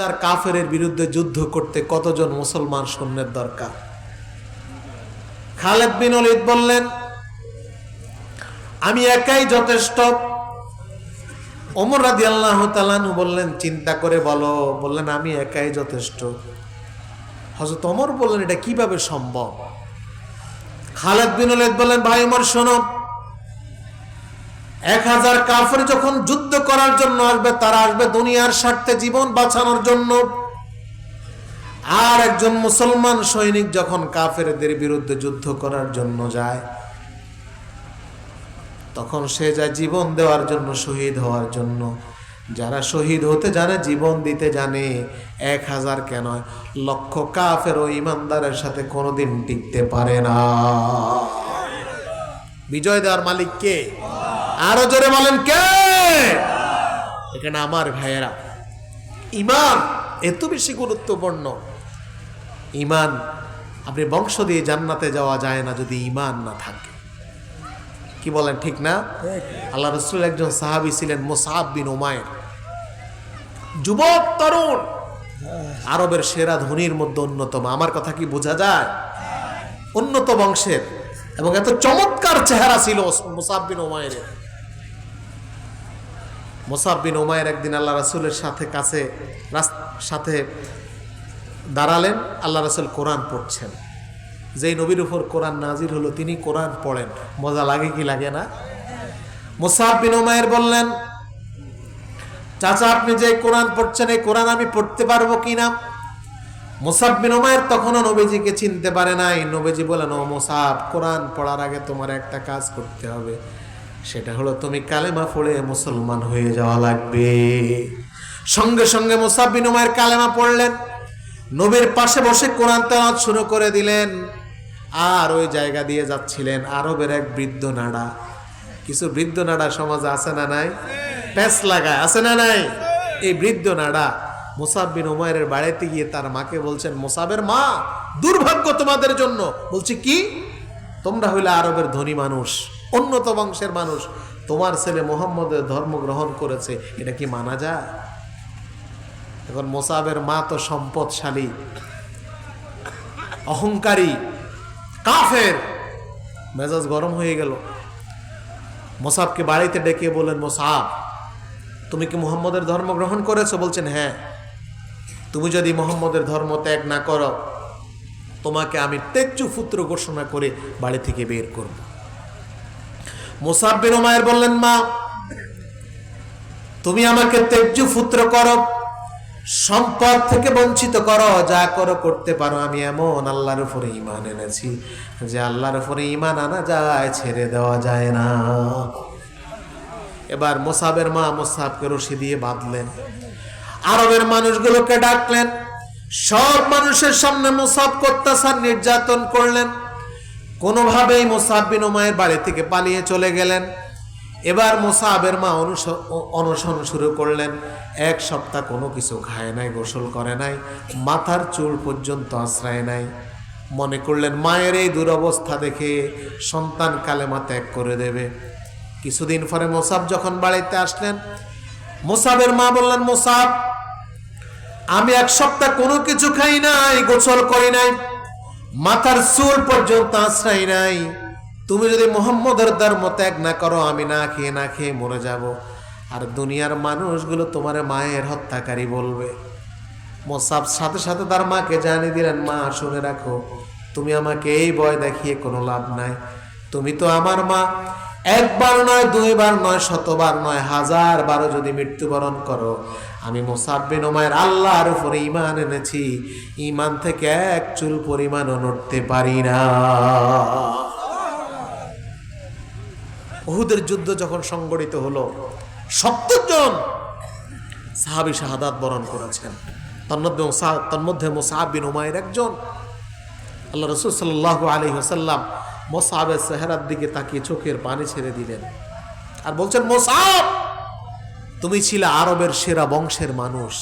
1000 কাফেরের বিরুদ্ধে যুদ্ধ করতে কতজন মুসলমান সৈন্যের দরকার? খালিদ বিন ওলীদ বললেন, আমি একাই যথেষ্ট। ওমর রাদিয়াল্লাহু তাআলা আনহু বললেন, চিন্তা করে বলো। বললেন, আমি একাই যথেষ্ট। হযরত ওমর বললেন, এটা কিভাবে সম্ভব? খালিদ বিন ওলীদ বললেন, ভাই ওমর শোনো, 1000 কাফের যখন যুদ্ধ করার জন্য আসবে, তারা আসবে দুনিয়ার স্বার্থে, জীবন বাঁচানোর জন্য। আর একজন মুসলমান সৈনিক যখন কাফেরদের বিরুদ্ধে যুদ্ধ করার জন্য যায়, তখন সে যায় জীবন দেওয়ার জন্য, শহীদ হওয়ার জন্য। যারা শহীদ হতে জানে, জীবন দিতে জানে, 1000 কেন, লক্ষ কাফের ও ইমানদারের সাথে কোনোদিন টিকতে পারে না। বিজয় দেওয়ার মালিক কে? আরো জোরে বলেন কে? এখানে আমার ভাইয়েরা, ঈমান এত বেশি গুরুত্বপূর্ণ। ঈমান, আপনি বংশ দিয়ে জান্নাতে যাওয়া যায় না যদি ঈমান না থাকে। কি বলেন, ঠিক না? আল্লাহ রাসূল একজন সাহাবী ছিলেন, মুসআব বিন উমাইর, যুবক তরুণ, আরবের সেরা ধনীর মধ্যে অন্যতম। আমার কথা কি বোঝা যায়? উন্নত বংশের, এবং এত চমৎকার চেহারা ছিল মুসআব বিন উমাইরের। মুসআব বিন উমাইর একদিন আল্লাহ রাসূলের সাথে দাঁড়ালেন। আল্লাহ রাসূল কোরআন পড়ছেন। যেই নবীর উপর কোরআন নাজিল হলো তিনি কোরআন পড়েন, মজা লাগে কি লাগে না? মুসআব বিন উমাইর বললেন, চাচা আপনি যে কোরআন পড়ছেন, এই কোরআন আমি পড়তে পারবো কিনা? মুসআব বিন উমাইর তখনও নবীজিকে চিনতে পারে নাই। নবীজি বলেন, ও মুসআব, কোরআন পড়ার আগে তোমার একটা কাজ করতে হবে, সেটা হলো তুমি কালেমা পড়ে মুসলমান হয়ে যাওয়া লাগবে। সঙ্গে সঙ্গে মুসআব বিন উমাইর কালেমা পড়লেন, নবীর পাশে বসে কোরআন তেলাওয়াত শুরু করে দিলেন। আর ওই জায়গা দিয়ে যাচ্ছিলেন আরবের এক বৃদ্ধ নাড়া। কিছু বৃদ্ধ নাড়া সমাজে আছে না নাই? প্যাঁচ লাগায়, আছে না নাই? এই বৃদ্ধ নাড়া মুসআব বিন উমাইরের বাড়িতে গিয়ে তার মাকে বলছেন, মুসআবের মা, দুর্ভাগ্য তোমাদের জন্য। বলছি কি? তোমরা হইলে আরবের ধনী মানুষ, উন্নত বংশের মানুষ, তোমার ছেলে মুহাম্মদের ধর্ম গ্রহণ করেছে, এটা কি মানা যায়? এখন মুসআবের মা তো সম্পদশালী, অহংকারী, কাফের। মেজাজ গরম হয়ে গেল। মুসআবকে বাড়িতে ডেকে বলেন, মুসআব, তুমি কি মুহাম্মদের ধর্ম গ্রহণ করেছো? বলছেন, হ্যাঁ। তুমি যদি মুহাম্মদের ধর্ম ত্যাগ না করো, তোমাকে আমি তেজ্জু পুত্র ঘোষণা করে বাড়ি থেকে বের করব। মুসআব বিন উমাইর বললেন, মা, তুমি আমাকে তেজ্জু পুত্র করো, সম্পদ থেকে বঞ্চিত করো, যা করো করতে পারো, আমি এমন আল্লাহর উপরে ঈমান এনেছি যে আল্লাহর উপরে ঈমান আনা যায়, ছেড়ে দেওয়া যায় না। এবার মুসআবের মা মুসআবকে রশি দিয়ে বাঁধলেন, আরবের মানুষগুলোকে ডাকলেন, সব মানুষের সামনে মুসআবকে অত্যাচার নির্যাতন করলেন। কোনোভাবেই মুসআব বিন উমাইর বাড়ি থেকে পালিয়ে চলে গেলেন। এবার মুসআবের মা অনশন শুরু করলেন। 1 সপ্তাহ কোনো কিছু খায় নাই, গোসল করে নাই, মাথার চুল পর্যন্ত আশ্রয় নাই। মনে করলেন মায়ের এই দুরবস্থা দেখে সন্তান কালেমা ত্যাগ করে দেবে। কিছুদিন পরে মুসআব যখন বাড়িতে আসলেন, মুসআবের মা বললেন, মুসআব, আমি 1 সপ্তাহ কোনো কিছু খাই নাই, গোসল করি নাই, মাথার চুল পর্যন্ত আশ্রয় নাই। তুমি যদি মুহাম্মদের ধর্ম ত্যাগ না করো, আমি না খেয়ে মরে যাব, আর দুনিয়ার মানুষগুলো তোমার মায়ের হত্যাকারী বলবে। মুসআব সাথে সাথে তার মাকে জানিয়ে দিলেন, মা শুনে রাখো, তুমি আমাকে এই ভয় দেখিয়ে কোনো লাভ নাই। তুমি তো আমার মা, 1 বার নয়, 2 বার নয়, 100 বার নয়, 1000 বারও যদি মৃত্যুবরণ করো, আমি মুসআব বিন উমাইর আল্লাহর উপরে ঈমান এনেছি, ঈমান থেকে 1 চুল পরিমাণও নড়তে পারি না। উহুদের যুদ্ধ যখন সংগঠিত হলো, 70 জন সাহাবী শাহাদাত বরণ করেছেন। তন্মধ্যে মুসআব বিন উমাইর একজন। আল্লাহ রাসূল সাল্লাল্লাহু আলাইহি ওয়াসাল্লাম মুসআবের চেহারার দিকে তাকিয়ে চোখের পানি ছেড়ে দিলেন আর বলছেন, মুসআব, তুমি ছিলে আরবের সেরা বংশের মানুষ,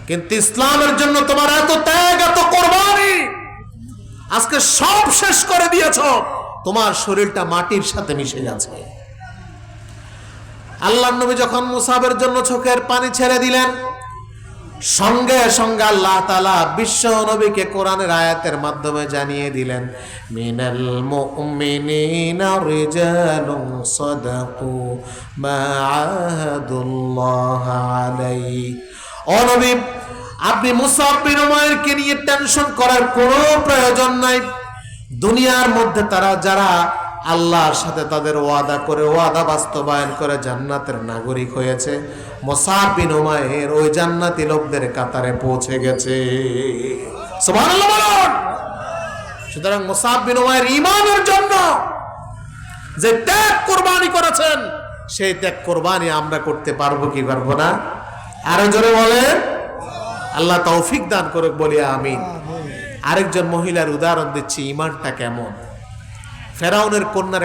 কিন্তু ইসলামের জন্য তোমার এত ত্যাগ, এত কোরবানি, আজকে সব শেষ করে দিয়েছ, তোমার শরীরটা মাটির সাথে মিশে যাচ্ছে। আল্লাহর নবী যখন মুসআবের জন্য চোখের পানি ছেড়ে দিলেন, সঙ্গে সঙ্গে আল্লাহ তাআলা বিশ্ব নবীকে কোরআনের আয়াতের মাধ্যমে জানিয়ে দিলেন, মিনাল মুমিনিনা রিজালুন সাদাকু মা আহাদুল্লাহ আলাইহি। ও নবী, আপনি মুসআব বিন উমাইরকে নিয়ে টেনশন করার কোনো প্রয়োজন নাই। দুনিয়ার মধ্যে তারা যারা আল্লাহর সাথে তাদের ওয়াদা করে, ওয়াদা বাস্তবায়ন করে জান্নাতের নাগরিক হয়েছে, মুসআব বিন উমাইর ওই জান্নাতি লোকদের কাতারে পৌঁছে গেছে। সুবহানাল্লাহ বলুন। সুতরাং মুসআব বিন উমাইর ঈমানের জন্য যে ত্যাগ কুরবানি করেছেন, সেই ত্যাগ কুরবানি আমরা করতে পারবো কি পারবো না? আরো জোরে বলেন। আল্লাহ তৌফিক দান করুক, বলি আমিন। আরেকজন মহিলার উদাহরণ দিচ্ছি, ঈমানটা কেমন। ফেরাউনের কন্যার